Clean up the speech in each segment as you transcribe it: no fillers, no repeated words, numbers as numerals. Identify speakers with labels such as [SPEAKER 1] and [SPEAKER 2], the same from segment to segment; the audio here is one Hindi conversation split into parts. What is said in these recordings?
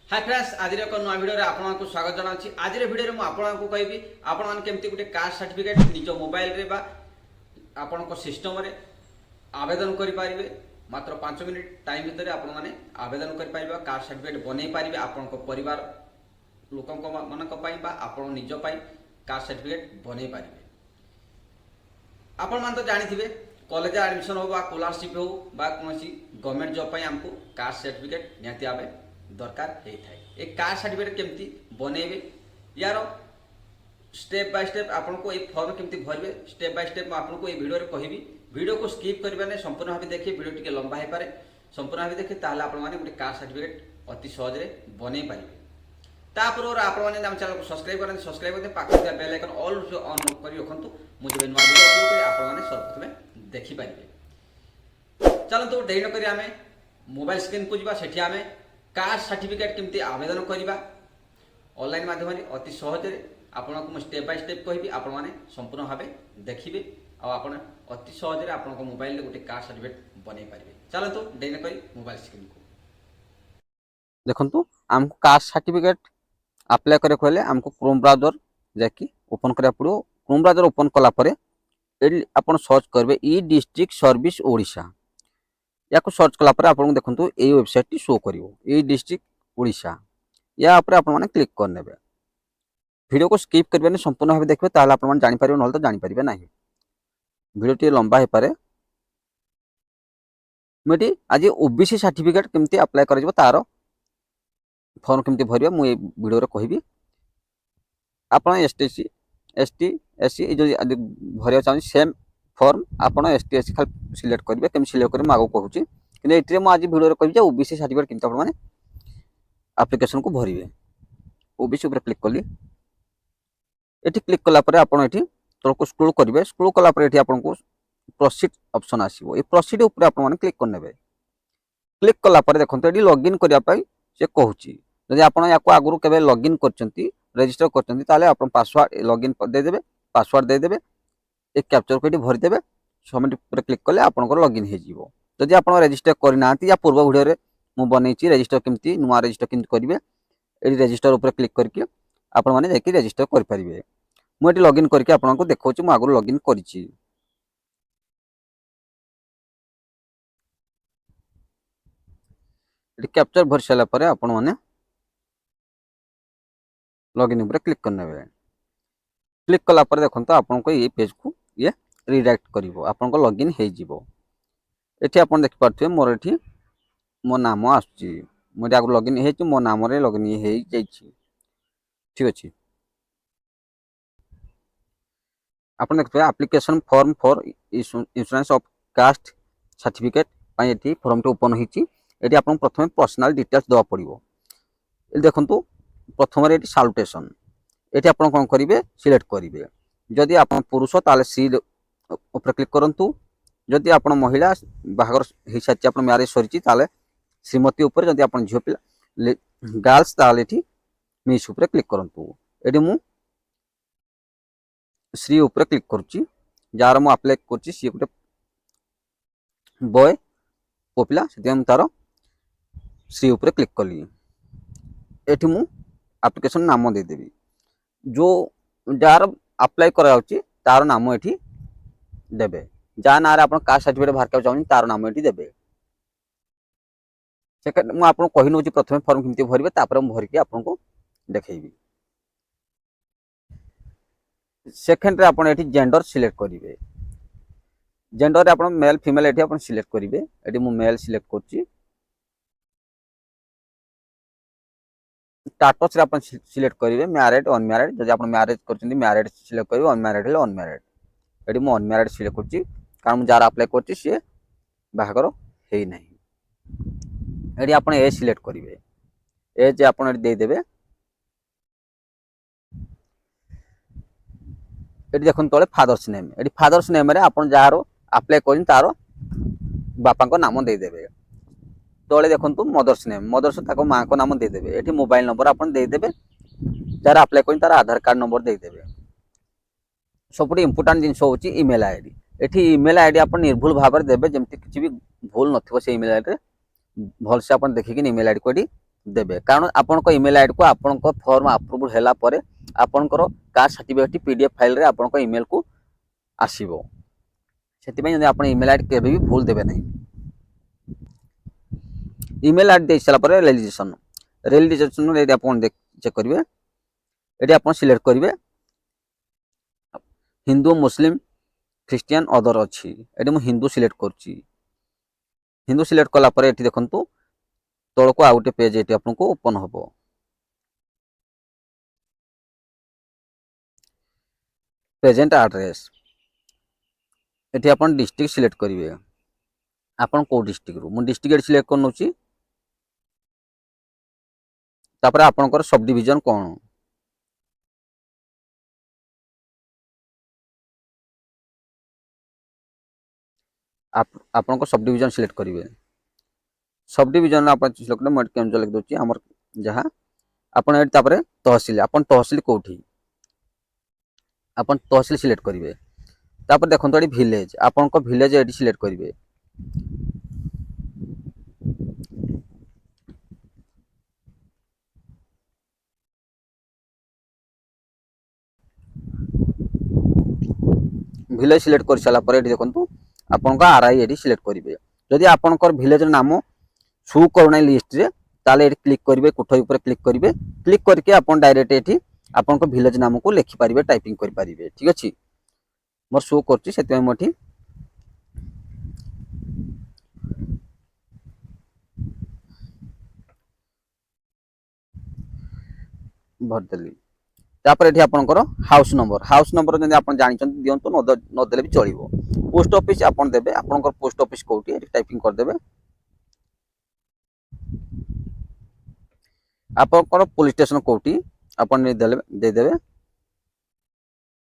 [SPEAKER 1] हाय फ्रेंड्स आज एक नुआ भिडियो आपको स्वागत जनाऊँ। आज भिडियो में आपको कहबी आपण केमती गोटे कास्ट सर्टिफिकेट निज मोबाइल रे बा आपण सिस्टम रे आवेदन करें। मात्र 5 मिनिट टाइम भितर आपण मैंने आवेदन करें कास्ट सर्टिफिकेट बनई पारे आपण परिवार लोक मान आपण निज कास्ट सर्टिफिकेट बनई पारे। आपण मान तो जानी कॉलेज एडमिशन हो स्कॉलरशिप हो कौन गवर्नमेंट जॉब आमको कास्ट सर्टिफिकेट निहाती आवे दरकार होता है। एक कास्ट सर्टिफिकेट केमती बनइबे यार स्टेप बाय स्टेप आपको ये फॉर्म केमती भरबे स्टेप बाय स्टेप आपको ये वीडियो रे कहबी। वीडियो को स्किप करबे नहीं, संपूर्ण भाव देखिए। वीडियो टिके लंबा हो पारे, संपूर्ण भाव देखिए ताहले आपण माने गोटे कास्ट सर्टिफिकेट अति सहज रे बनई पारिबे। तापर आपण माने हम चैनल को सब्सक्राइब करन, सब्सक्राइब करते पाखे था बेल आइकन ऑल ऑन करी रखंतु। मु जेबे नुवा वीडियो अपलोड करी आपण माने सर्वप्रथम देखि पारिबे। चलंतु देरी न करी आमे मोबाइल स्क्रीन को जिबा। सेठी आमे कास्ट सर्टिफिकेट केमती आवेदन करवा ऑनलाइन माध्यम अति सहज आपको स्टेप बाय स्टेप कहबी। आपण माने संपूर्ण भाव देखिए और अति सहज आपन मोबाइल गोटे कास्ट सर्टिफिकेट बनई पारे। चलतु डेन करी मोबाइल स्क्रीन को देखंतु। आमको कास्ट सर्टिफिकेट अप्लाई करे कहले आमको क्रोम ब्राउजर जाकि ओपन करा पड़ो। क्रोम ब्राउजर ओपन कला परे एडी आपण सर्च करबे ई डिस्ट्रिक्ट सर्विस ओडिशा। या सर्च कला पर आपको देखो ये वेबसाइट टी शो करिवो ई डिस्ट्रिक्ट ओडिशा। या ऊपर आपण माने क्लिक करने। वीडियो को स्किप करबे नहीं, संपूर्ण भाव देखबे ताहले आपण माने जानि परिबे न तो जानि परिबे नाही। वीडियो टी लंबा हे पारे। मेटी आज ओबीसी सर्टिफिकेट केमती अप्लाई करजबो तार फॉर्म केमती भरिबे मु ए वीडियो रे कहबी। आपण एसटीसी एसटी एससी जो भरिया चाहि सेम फॉर्म आपण एसटी एससी खाली सिलेक्ट करेंगे। केम सिलेक्ट करेंगे आगे कहूँ कि ये आज वीडियो कह ओबीसी सर्टिफिकेट केमती आपने एप्लिकेशन को भरवे। ओबीसी ऊपर क्लिक कली। ये क्लिक कलापर आपड़ ये तलक स्क्रोल करेंगे। स्क्रोल कलापर ये आपको प्रोसीड ऑप्शन आसो। ये प्रोसीड ऊपर आपने क्लिक करने। क्लिक कलापर देखो ये लॉगिन करने से कहूँ जदि आप आगुरी के लॉगिन कर रजिस्टर कर पासवर्ड लॉगिन देदेवे पासवर्ड देदेवे एक कैप्चर को भरीदे। सबमिट पर क्लिक कले आपंकर लॉगिन हो। जदि आप रजिस्टर करना या पूर्व वीडियो रे मु बनई रजिस्टर केमती नुआ रजिस्टर केमती करेंगे ये रजिस्टर ऊपर क्लिक करके आपण माने जाकि रजिस्टर कर पारिबे। मु एटी लॉगिन करके आपनको देखौछि मु आगु लॉगिन करिछि। एटी कैप्चर भर साला परे आपण माने लॉगिन ऊपर क्लिक करने। क्लिक कला पर देखंतो आपनको ये पेज को ये रिडायरेक्ट करिवो। आपनको लॉगिन हे जिवो। एठी आपण देख पारथि मोर एठी मो नाम आछि। मोर आगु लॉगिन हे छि मो नाम रे लॉगिन हे जाइछि। ठीक अछि। आपण देखबे application form for insurance of caste certificate पई एठी फॉर्म टे ओपन हिछि। एठी आपण प्रथमे पर्सनल डिटेल्स दवा पड़िवो। ए देखंतु प्रथम रे एठी सैल्यूटेशन एठी आपण कोन करिवे सिलेक्ट करिवे। जदि आपण पुरुष ताले सी ऊपर क्लिक करंतु। जदि आपण महिला बाहागर हे साथि आपण मैरिज सरिछि ताले श्रीमती ऊपर। जदि आपण झियो पिला गर्ल्स ताले एठी मिस ऊपर क्लिक करंतु। एठी मु श्री ऊपर क्लिक करूची। जार मु अप्लाई करछि सी गोटे बॉय पोपिला से तार श्री ऊपर क्लिक कली। एठी मु एप्लिकेशन नाम दे देबी। जो जार अप्लाई करा तार नाम एठी देबे। जहाँ ना आप कास्ट सर्टिफिकेट बाहर करना चाहते तार नाम ये देवे। सेकेंड मुझे आपको कही नौ प्रथम फॉर्म केमती भरवे तापर भरिकी आपको देखी। सेकेंड आप जेंडर सिलेक्ट करेंगे। जेंडर आप मेल फीमेल ये आप सिलेक्ट करेंगे। ये मुझे मेल सिलेक्ट कर स्टाटस आप सिलेक्ट करेंगे मैरिड अनमैरिड। जब आप मैरिज कर मैरिड सिलेक्ट करेंगे अनमैरिड है अनमैरिड। ये मुझे अनमैरिड सिलेक्ट कर कारण जार अप्लाई कर सी बाहागर है ना। ये आप सिलेक्ट करेंगे एज आप देदेवे। ये देखो तले फादर्स नेम ये फादर्स नेम आप जार अप्लाई कर तार बापा नाम देदेवे। तले देखो मदर्स नेम मदर्स माँ को नाम देदेवे। ये मोबाइल नंबर आप देदेवे। जार अप्लाई कर तार आधार कार्ड नंबर देदेवे। सब इम्पोर्टाट जिन हूँ इमेल आईडी। ये इमेल आईडी आप निर्भुल भाव में देवे जमती किसी भी भूल न से इमेल आईडी भलसे आप देखिए इमेल आईडी को ये देबे कारण आपनको ईमेल आईडी को आपनको फॉर्म अप्रूवल हैला परे आपनकर कास्ट सर्टिफिकेट पीडीएफ फाइल रे आपनको ईमेल को आसीबो सेति पय आपण ईमेल आईडी केबे भी भूल देबे नहीं ईमेल आईडी दे सला परे रेजिस्ट्रेशन रे आपण चेक करिवे एटी आपण सिलेक्ट करिवे हिंदू मुस्लिम ख्रिस्टियन अदर अच्छी एटी मु हिंदू सिलेक्ट करची हिंदू सिलेक्ट कला परे एटी देखंतु तळको आ गोटे पेज एटी आपनको ओपन हबो प्रेजेंट एड्रेस एटी आपण डिस्ट्रिक्ट सिलेक्ट करिवे आपण को डिस्ट्रिक्ट रु मु डिस्ट्रिक्ट सिलेक्ट करनोची तापर आपनकर सब डिवीजन कोन आपनको सब डिवीजन सिलेक्ट करिवे सब डिवीजन आपण सिलेक्ट कर मट केम लिख दोची हमर जहा आपण एट तापर तहसील आपण तहसील कोठी आपण तहसील सिलेक्ट करिवे तापर देखंतो एटी विलेज आपनको विलेज एटी सिलेक्ट करिवे विलेज सिलेक्ट कर साला पर एटी देखंतु आपनको आरआई एटी सिलेक्ट करिवे जदि आपनकर विलेज नाम शो करूना लिस्ट रे ताले एटी क्लिक करिवे कोठई ऊपर क्लिक करिवे क्लिक करके आपन डायरेक्ट एटी आपनको विलेज नाम को लिखि पारिबे टाइपिंग करि पारिबे ठीक अछि मोर शो करछि सेति मोठी भर देली तापर एठी आपनकर हाउस नंबर जदि आपन जानि छन दियंतो न देले भी चलिबो पोस्ट ऑफिस आपन देबे आपनकर पोस्ट ऑफिस कोठी एठी टाइपिंग कर देबे आपनकर पुलिस स्टेशन कोठी आपन दे देबे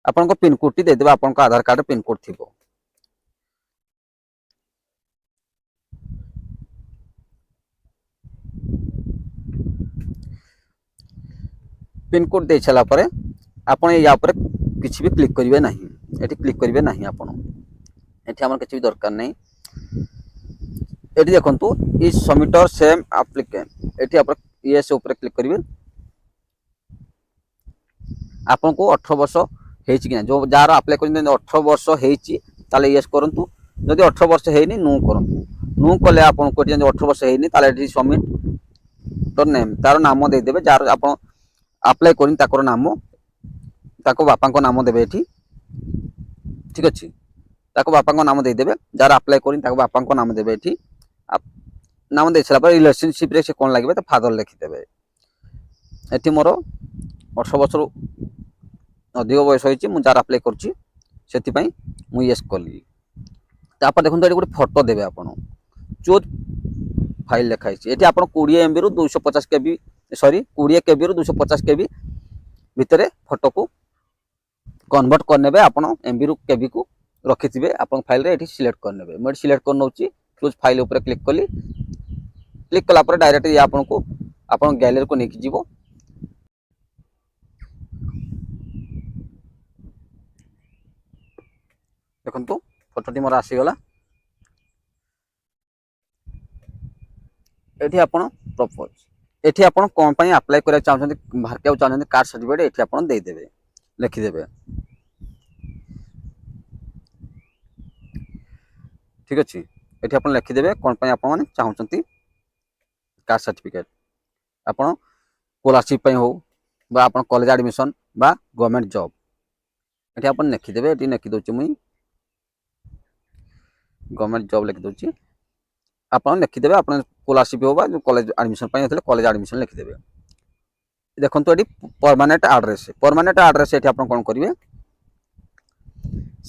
[SPEAKER 1] आपनकर पिन कोड टी दे देबे आपनकर आधार कार्ड पिन कोड थिबो पिन कोड दे छला परे आपण या ऊपर किछि भी क्लिक करिवे नाही एठी क्लिक करिवे नाही आपण एठी हमर किछि भी दरकार नाही एठी देखंतु इज सबमिटर सेम एप्लीकेंट एठी आपण यस ऊपर क्लिक करिवे आपन को 18 वर्ष हेछि कि जो जार अप्लाई करिन 18 वर्ष हेछि ताले यस करंतु जदि 18 वर्ष हेइनी नो करंतु नो कले आपन को 18 वर्ष हेइनी ताले एठी सबमिट तो नेम तार नाम दे देबे जार आपन अप्लाई करिन ताकर नाम ताको बापा को नाम देबे एठी ठीक अछि ताको बापा को नाम दे देबे जार अप्लाई करिन ताको बापा को नाम देबे एठी नाम दे छला पर रिलेशनशिप रे से कोन लागबे त फादर लिखि देबे एठी मोर 18 वर्ष अधिक बयस होइछि मु जार अप्लाई करछि सेति पई मु यस कली तापर देखुन एठी गोटे फोटो देबे आपण चोज फाइल लिखाइ छि एठी आपण 20 एमबी रु 250 केबी सॉरी 20 केबी रु 250 केबी भितरे फोटो को कन्वर्ट करनेबे आपण एमबी रु केबी को रखिथिबे आपण फाइल रे एठी सिलेक्ट करनेबे मैं सिलेक्ट कर नउची चूज फाइल ऊपर क्लिक कली क्लिक कला पर डायरेक्ट ये आपण को आपण गैलरी को नेकी जीवो देखंतु फोटोटी मोर आसी गला एठी आपण प्रपोज एठी आपण कोन पई अप्लाई करे चाहछन भारतीय चाहछन कार्ड सर्टिफिकेट एठी आपण दे देबे लिखि देबे ठीक अछि एठी आपण लिखि देबे कोन पई आपण माने चाहछन कार्ड सर्टिफिकेट आपण स्कॉलरशिप पई हो बा आपण कॉलेज एडमिशन बा गवर्नमेंट जॉब एठी आपण लिखि देबे एठी लिखि दोछि मुई गवर्नमेंट जॉब लिखि दोछि आपण लिखि देबे आपण स्कॉलरशिप हो बा कॉलेज एडमिशन पई होतले कॉलेज एडमिशन लिखि देबे देखंतु एठी परमानेंट एड्रेस एठी आपण कोन करिवे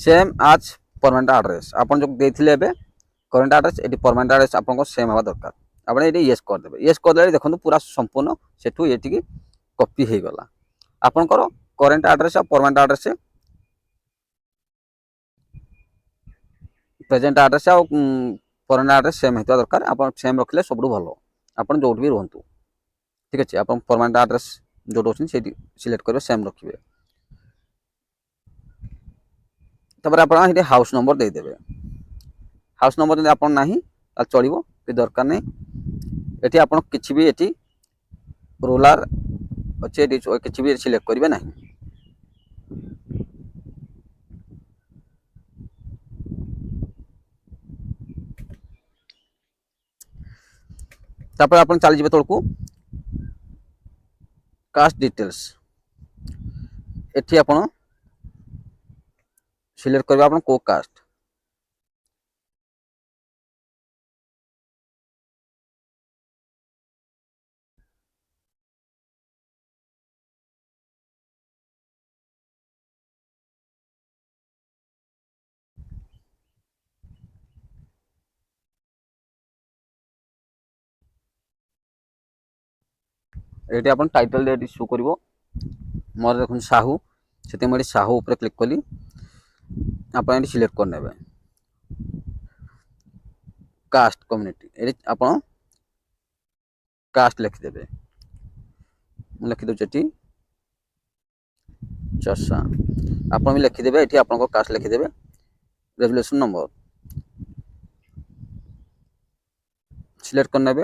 [SPEAKER 1] सेम आज परमानेंट एड्रेस आपण जो देथिले एबे करंट एड्रेस एठी परमानेंट एड्रेस आपण को सेम हवा दरकार आपण एठी यस कर देबे यस कर देले देखंतु पूरा संपूर्ण सेठु एठी की कॉपी हे गला आपण को करंट एड्रेस और परमानेंट एड्रेस प्रेजेंट एड्रेस और परमानेंट एड्रेस सेम हेतु दरकार आपण सेम रखले सबडु भलो आपण जोट भी रहंतु ठीक अछि आपण परमानेंट एड्रेस जोट होसिन सेठी सिलेक्ट करबे सेम रखिबे तबर आपण एठी हाउस नंबर दे देबे हाउस नंबर जदि आपण नाही आ चलिबो कि दरकार नै एठी आपण किछि भी एठी रूलर अच्छे किसी भी सिलेक्ट करेंगे ना। तापर आप चली जाए तौक कास्ट डिटेल्स एटी आप सिलेक्ट करेंगे आप को कास्ट। ये आप टाइटल ये शो कर मोर देख साहू से मुझे साहू उपर क्लिक कली आप सिलेक्ट करने कास्ट कम्युनिटी ये आप कास्ट लिखिदेवे लिखिदे चषा आप भी लिखिदेवे ये आप कास्ट लिखिदेवे रेजुलेशन नंबर सिलेक्ट करने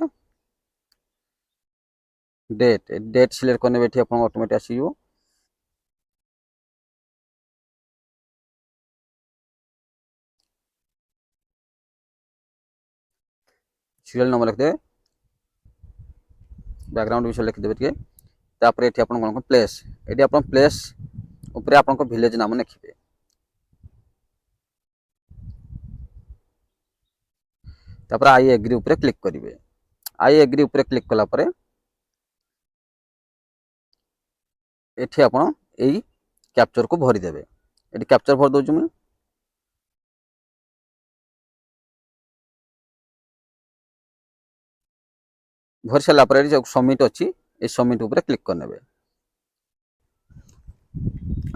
[SPEAKER 1] डेट डेट सिलेक्ट करने ये आप ऑटोमेटिक आसीज सीरियल नंबर लिखिदे बैकग्राउंड विषय लिखिदेवे टे तापर ये आप प्लेस ये आप प्लेस उपर आप विलेज नाम लिखिए तापर आई एग्री उपर क्लिक करेंगे आई एग्री उपर क्लिक कलापर ये आप कैप्चर को भरीदेवे ये कैप्चर भर दूँ मुझे भरी सारापर जो सबमिट अच्छी ये सबमिट उपर क्लिक करने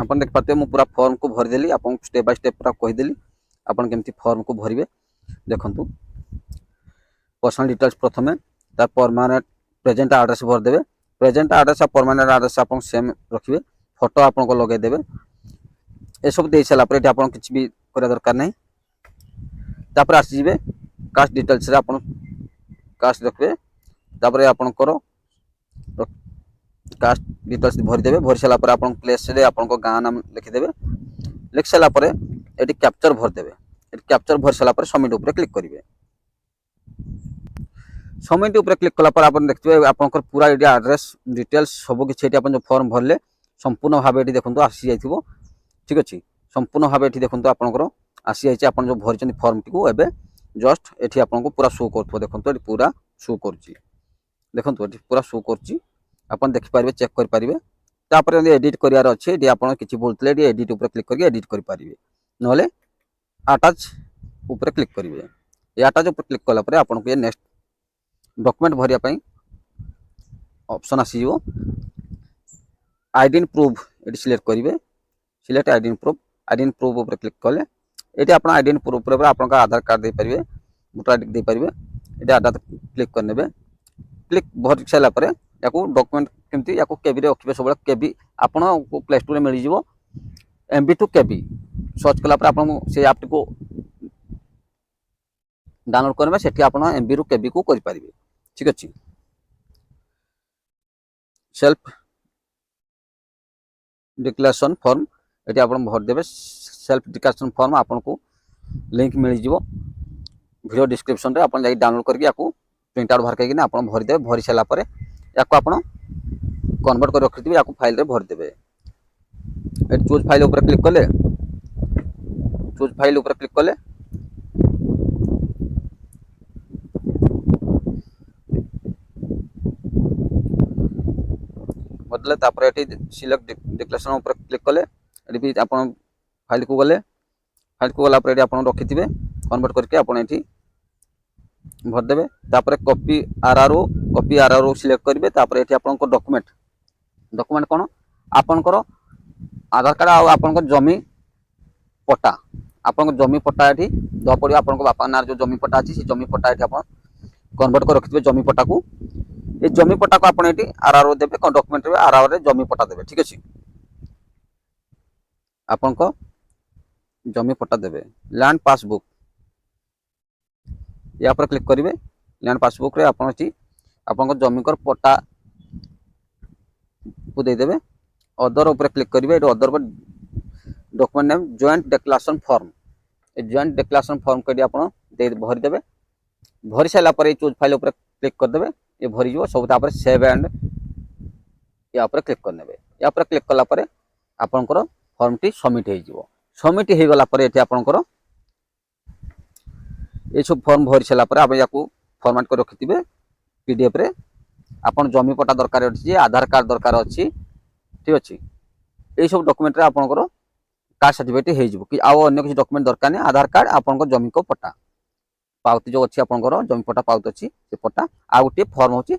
[SPEAKER 1] आप देख पाते मुझे पूरा फॉर्म को भरीदेली आप स्टेप बाय स्टेप पूरा कहीदेली आप केमती फॉर्म को भरवे देखु पर्सनल डिटेल्स प्रथम परमानेंट प्रेजेंट एड्रेस भरदेवे प्रेजेंट एड्रेस परमानेंट एड्रेस आप सेम रखिए फोटो आप लगेदेवे ये सब दे सारापर आप किसी भी करने दरकार नहीं तापर आसीजे कास्ट डिटेल्स आप कास्ट रखिए तापर आपणकर कास्ट डिटेल्स भरीदेवे भरी सारापर आप प्लेस आप गाँ नाम लिखिदेवे लिख सारापर ये कैप्चर भरदेवे कैप्चर भरी सारापर सबमिट उपर क्लिक करेंगे सबमिट उपर क्लिक कलापर आप देखिए आप पूरा ये एड्रेस डिटेल्स सबकि आप जो फॉर्म भरले संपूर्ण भाव ये देखो आसी जाइए ठीक अच्छे संपूर्ण भाव ये देखो आपंकर आसी जाइए आप जो भरी फॉर्म टी को एवं जस्ट ये आपको पूरा शो कर देखो पूरा शो कर देखो पूरा शो कर देखिपारे चेक करेंगे तापर एडिट करार अच्छे ये आप किसी बोलते एडिट उपर क्लिक करके एडिट करेंगे ना अटाच उपर क्लिक करेंगे ये अटाच उपर क्लिक कलापर आपको ये नेक्स्ट डॉक्यूमेंट भरिया ऑप्शन आसीज आईडेंट प्रूफ ये सिलेक्ट करेंगे सिलेक्ट आईडेंट प्रूफ उपर क्लिक कले ये आप आईडेंट प्रूफ पर आप आधार कार्ड दे पारे वोटर आईडी दे पारे ये आधार क्लिक करने क्लिक भर सारापर या डॉक्यूमेंट केमती या केबी रखिए सब केबी आपन प्ले स्टोर में मिल जाव एमबी टू केबी सर्च कलापर आप से ऐप को डाउनलोड करेंगे से आप एमबी रु केबी को करें ठीक अच्छे सेल्फ डिक्लेरेशन फॉर्म ये आप भरदेवे सेल्फ डिक्लेरेशन फॉर्म आपन को लिंक मिल जाव वीडियो डिस्क्रिप्शन रे आप डाउनलोड करके प्रिंट आउट बाहर करके आप भरीदेवे भरी सारापर या कन्वर्ट कर रखिथे या फाइल रे भरदेवे चूज फाइल उपर क्लिक कले चूज फाइल उपर क्लिक कले बदले तापर ये सिलेक्ट डिक्लेरेशन उपर क्लिक कले ये आप फाइल को गले फाइल को गलापर ये आप रखिथे कन्वर्ट करके आप भरदेवे तापर कॉपी आरआरओ सिलेक्ट करेंगे तापर ये आप डॉक्यूमेंट डॉक्यूमेंट कौन आपनकर आधार कार्ड आपन जमी पट्टा आपन जमी पट्टा ये दवा पड़ो आप बापा ना जो जमी पट्टा अच्छी जमी पट्टा ये आप कन्वर्ट कर रखिथे जमी पट्टा को ये जमी पट्टा को आप आरआरओ देवे डॉक्यूमेंट आरआरओ जमी पट्टा देवे ठीक अच्छे आपन जमी पट्टा देवे लैंड पासबुक या पर क्लिक करेंगे लैंड पासबुक रे आप जमीकर पट्टा को देदेवे अदर ऊपर क्लिक करेंगे ये अदर पर document name joint declaration form a joint declaration form कर आप भरीदे भरी सारापर चूज फाइल उपर क्लिक करदे ये भरी सब सेव एंड या क्लिक करने या क्लिक कलापर आपंकर फॉर्म टी सबमिट हो सबमिट हो गलापर ये आपंकर ये सब फॉर्म भरी सारापर आप या फॉर्मेट कर रखिथे पीडीएफ रे आपन जमी पट्टा दरकार अच्छी आधार कार्ड दरकार अच्छी ठीक अच्छे यही सब डॉक्यूमेंट रे आपंकर कास्ट सर्टिफिकेट हो कि आउ अन्य किसी डॉक्यूमेंट दरकार नहीं आधार कार्ड आपंकर जमी को पट्टा पावती जो अच्छी आपंकर जमी पट्टा पावती अच्छी से पट्टा आ गोटे फॉर्म होची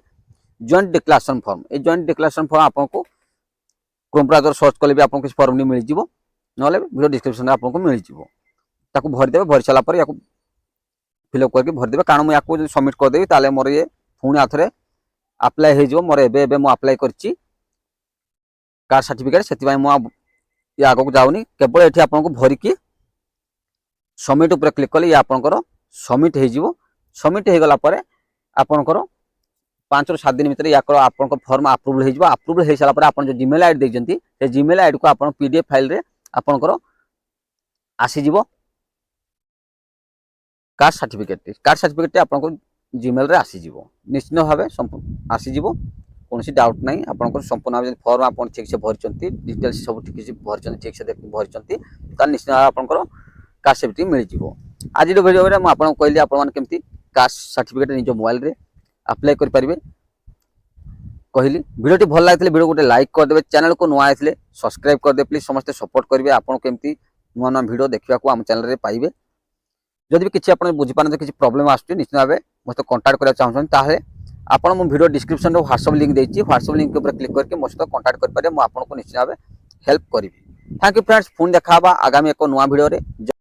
[SPEAKER 1] जॉइंट डिक्लेरेशन फॉर्म ये जॉइंट डिक्लेरेशन फॉर्म आपको क्रोम ब्राउजर सर्च कले भी आपको किसी फॉर्म नहीं मिल जाव ना वीडियो डिस्क्रिप्शन में आपको मिल जाव भरीदे भरी सारापर या फिलअप करके भरीदे कारण मुझे सबमिट करदेवी ताले मोर ये पुणी आथरे अप्लाई हो मोर एबे मु अप्लाई करची कास्ट सर्टिफिकेट से मुझे आग को जाऊनी केवल ये आपको भरिकी सबमिट उपर क्लिक कले ये आपंकर सबमिट हो सबमिट हो गलापर आपंकर 5 ରୁ 7 दिन भीतर या आपन फॉर्म अप्रूवल हो सारापर आप जो जीमेल आईडी देखते से जीमेल आईडी को आप पीडीएफ फाइल रे आपंकर आसीज कास्ट सर्टिफिकेट आपको जीमेल रे आसीज निश्चित भाव आसीज कौन डाउट ना आप संपूर्ण भाव फॉर्म आप ठीक से भरी डिटेल्स सब ठीक भरी ठीक से भरी निश्चित भाव आपंकर कास्ट सर्टिफिकेट मिल जाव आज वीडियो में मुझे कहली आपमती कास्ट सर्टिफिकेट निज मोबाइल रे अप्लाई करेंगे कहली वीडियो भल लगे वीडियो गोटे लाइक करदे चैनल को नुआ आए सब्सक्राइब करदे प्लीज समस्ते सपोर्ट करेंगे आपन केमती नुआ नुआ वीडियो देखा आम चैनल रे पाइबे जदि भी किसी आप बुझीपार किसी प्रोब्लेम आसुच्छी निश्चित भाव मत कंटाक्ट करना चाहते आपन मो वीडियो डिस्क्रिप्शन व्हाट्सएप लिंक देती व्हाट्सएप लिंक ऊपर क्लिक करके मो सहित कंटाक्ट करेंगे मुझे आपको निश्चित भाव हेल्प करी थैंक यू फ्रेंड्स पुणी देखा आगामी एक नुआ वीडियो रे।